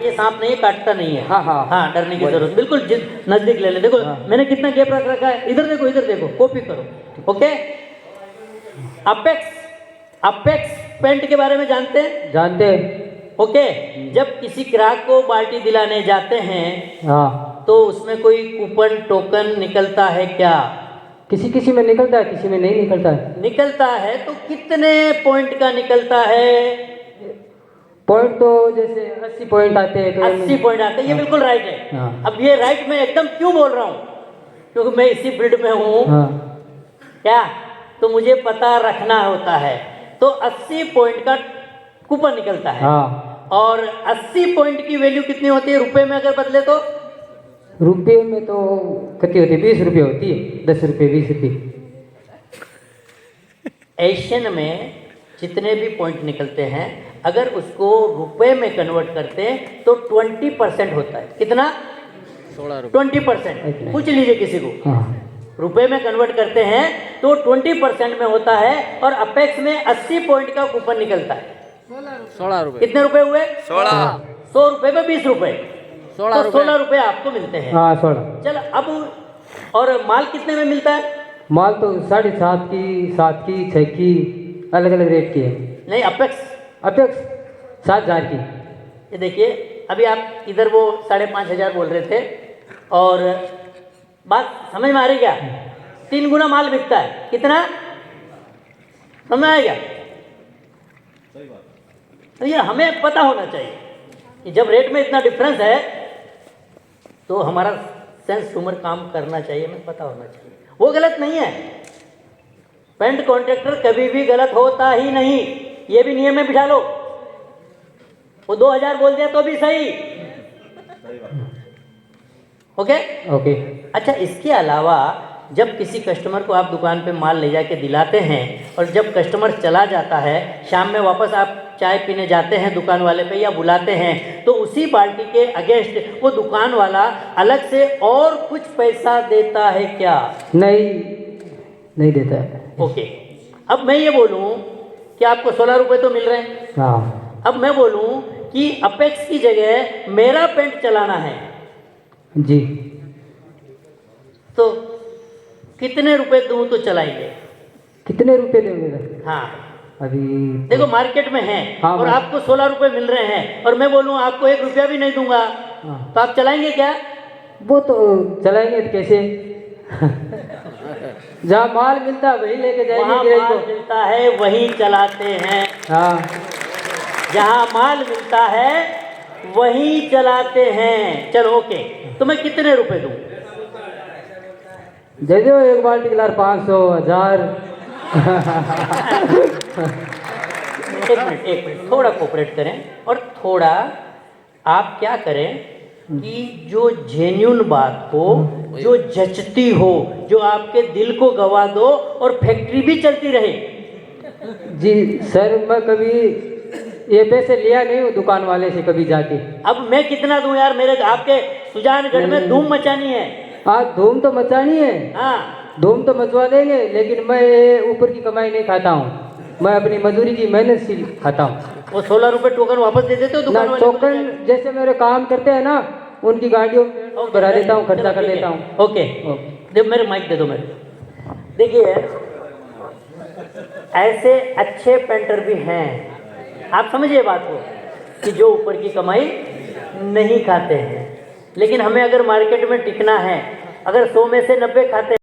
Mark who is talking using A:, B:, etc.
A: ये सांप नहीं है, काटता नहीं है।
B: हाँ हाँ
A: हाँ, डरने की जरूरत बिल्कुल नजदीक ले ले। देखो मैंने कितना गैप रख रखा है, इधर देखो कॉपी करो। ओके, अपेक्स अपेक्स पेंट के बारे में जानते हैं?
B: जानते हैं।
A: ओके, जब किसी ग्राहक को बाल्टी दिलाने जाते हैं
B: हाँ,
A: तो उसमें कोई कूपन टोकन निकलता है क्या?
B: किसी में निकलता है, किसी में नहीं निकलता है।
A: निकलता है तो कितने पॉइंट का निकलता है?
B: पॉइंट तो जैसे 80 पॉइंट आते हैं,
A: 80 पॉइंट आते हैं, ये बिल्कुल राइट है।
B: हाँ।
A: अब ये राइट मैं एकदम क्यों बोल रहा हूँ, क्योंकि मैं इसी फील्ड में हूँ।
B: हाँ
A: क्या तो मुझे पता रखना होता है। तो 80 पॉइंट का कूपन निकलता है।
B: हाँ।
A: और 80 पॉइंट की वैल्यू कितनी होती है रुपए में अगर बदले तो?
B: रुपये में तो कितनी होती है? 20 रुपये होती है, 10 रुपये 20 रुपये।
A: एशियन में जितने भी पॉइंट निकलते हैं अगर उसको रुपए में कन्वर्ट करते हैं तो 20% होता है। कितना? 20%। पूछ लीजिए किसी को।
B: हाँ।
A: रुपए में कन्वर्ट करते हैं तो 20% में होता है। और अपेक्स में 80 पॉइंट का कूपन निकलता है।
C: 16 रुपए।
A: कितने रुपए हुए?
C: 16।
A: 100 रुपए में 20 रुपए, 16 रुपए आपको मिलते हैं।
B: हाँ 16।
A: चल अब, और माल कितने में मिलता है?
B: माल तो 7.5 की, 7 की, 6 की, अलग अलग रेट की है।
A: नहीं, अपेक्स
B: अपेक्स 7,000 की।
A: ये देखिए, अभी आप इधर वो 5,500 बोल रहे थे, और बात समझ में आ रही क्या? 3 गुना माल बिकता है। कितना? समझ में आएगा? तो ये हमें पता होना चाहिए कि जब रेट में इतना डिफरेंस है तो हमारा सेंस ह्यूमर काम करना चाहिए, हमें पता होना चाहिए। वो गलत नहीं है, पेंट कॉन्ट्रैक्टर कभी भी गलत होता ही नहीं, ये भी नियम में बिठा लो। वो 2,000 बोल दिया तो भी सही। Okay
B: okay.
A: अच्छा, इसके अलावा जब किसी कस्टमर को आप दुकान पे माल ले जाके दिलाते हैं और जब कस्टमर चला जाता है, शाम में वापस आप चाय पीने जाते हैं दुकान वाले पे या बुलाते हैं, तो उसी बाल्टी के अगेंस्ट वो दुकान वाला अलग से और कुछ पैसा देता है क्या?
B: नहीं देता है।
A: ओके, अब मैं ये बोलूं कि आपको 16 रुपए तो मिल रहे हैं।
B: हाँ।
A: अब मैं बोलूं कि अपेक्स की जगह मेरा पेंट चलाना है
B: जी।
A: तो कितने रुपए दूं तो चलाएंगे?
B: कितने रुपए देंगे?
A: हाँ,
B: अभी
A: देखो मार्केट में है।
B: हाँ,
A: और आपको 16 रुपए मिल रहे हैं और मैं बोलूं आपको 1 रुपया भी नहीं दूंगा,
B: हाँ।
A: तो आप चलाएंगे क्या?
B: वो तो चलाएंगे तो कैसे? जहाँ माल मिलता है वही लेके
A: वहाँ
B: जाएंगे
A: माल मिलता है वही चलाते हैं।
B: हाँ।
A: जहाँ माल मिलता है वही चलाते हैं। चलो ओके, तो मैं कितने रुपए दूं?
B: दे दो एक बाल्टी गिलास 500, 1000।
A: एक मिनट थोड़ा कोऑपरेट करें, और थोड़ा आप क्या करें कि जो जेन्युइन बात हो, जो जचती हो, जो आपके दिल को गवा दो और फैक्ट्री भी चलती रहे।
B: जी सर, मैं कभी ये पैसे लिया नहीं हूँ दुकान वाले से कभी जाके।
A: अब मैं कितना दूं यार? मेरे आपके सुजानगढ़ में धूम मचानी है।
B: आज धूम तो मचानी है।
A: हाँ,
B: धूम तो मचवा देंगे, लेकिन मैं ऊपर की कमाई नहीं खाता हूँ, मैं अपनी मजदूरी की मेहनत से खाता हूँ।
A: वो 16 रुपए टोकन वापस दे देते हो दुकान वाले को?
B: टोकन जैसे मेरे काम करते हैं ना, उनकी गाड़ियों में भरा देता हूँ, खर्चा कर देता हूँ।
A: ओके, दे मेरे माइक दे दो मेरे। देखिए, ऐसे अच्छे पेंटर भी हैं, आप समझिए बात को, कि जो ऊपर की कमाई नहीं खाते हैं। लेकिन हमें अगर मार्केट में टिकना है, अगर 100 में से 90 खाते हैं